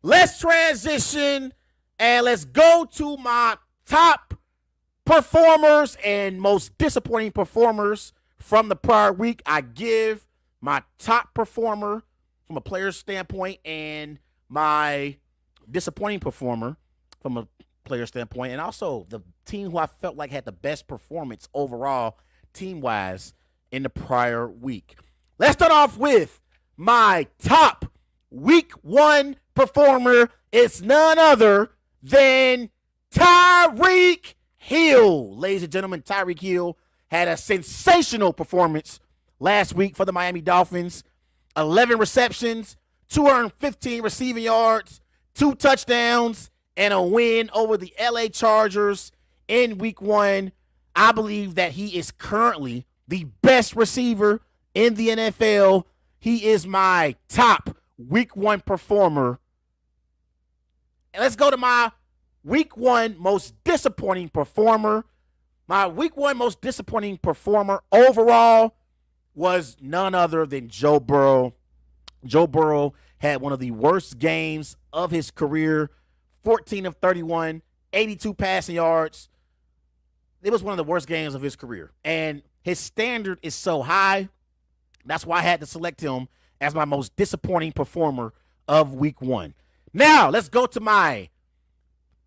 let's transition and let's go to my top performers and most disappointing performers from the prior week. I give my top performer from a player's standpoint and my disappointing performer from a player standpoint, and also the team who I felt like had the best performance overall, team wise, in the prior week. Let's start off with my top week one performer. It's none other than Tyreek Hill. Ladies and gentlemen, Tyreek Hill had a sensational performance last week for the Miami Dolphins. 11 receptions, 215 receiving yards, 2 touchdowns, and a win over the LA Chargers in week one. I believe that he is currently the best receiver in the NFL. He is my top week one performer. And let's go to my week one most disappointing performer. My week one most disappointing performer overall was none other than Joe Burrow. Joe Burrow had one of the worst games of his career. 14 of 31, 82 passing yards. It was one of the worst games of his career. And his standard is so high. That's why I had to select him as my most disappointing performer of week one. Now, let's go to my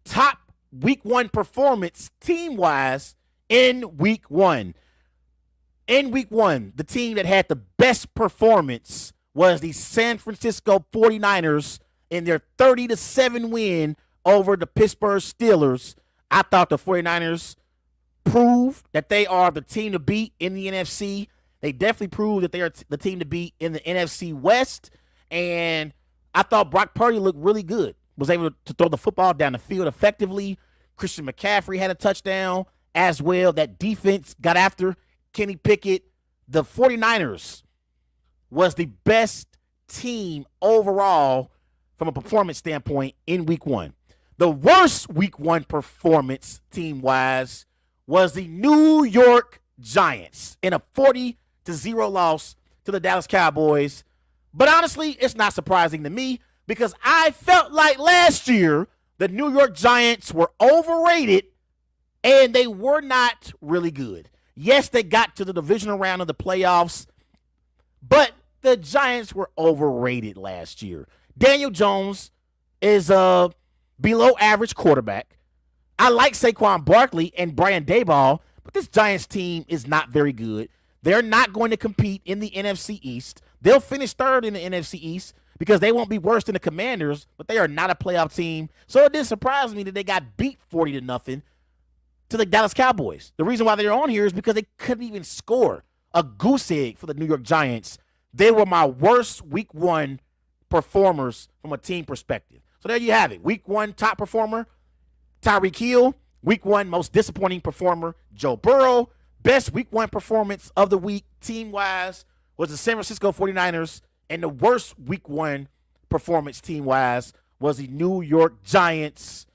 top week one performance team-wise in week one. In week one, the team that had the best performance was the San Francisco 49ers in their 30-7 win over the Pittsburgh Steelers. I thought the 49ers proved that they are the team to beat in the NFC. They definitely proved that they are the team to beat in the NFC West. And I thought Brock Purdy looked really good. Was able to throw the football down the field effectively. Christian McCaffrey had a touchdown as well. That defense got after Kenny Pickett. The 49ers was the best team overall from a performance standpoint in week one. The worst week one performance team-wise was the New York Giants in a 40-0 loss to the Dallas Cowboys. But honestly, it's not surprising to me because I felt like last year the New York Giants were overrated and they were not really good. Yes, they got to the divisional round of the playoffs, but the Giants were overrated last year. Daniel Jones is a below average quarterback. I like Saquon Barkley and Brian Daboll, but this Giants team is not very good. They're not going to compete in the NFC East. They'll finish third in the NFC East because they won't be worse than the Commanders, but they are not a playoff team. So it didn't surprise me that they got beat 40-0 to the Dallas Cowboys. The reason why they're on here is because they couldn't even score a goose egg for the New York Giants. They were my worst week one performers from a team perspective. So there you have it. Week one top performer, Tyreek Hill. Week one most disappointing performer, Joe Burrow. Best week one performance of the week team-wise was the San Francisco 49ers. And the worst week one performance team-wise was the New York Giants.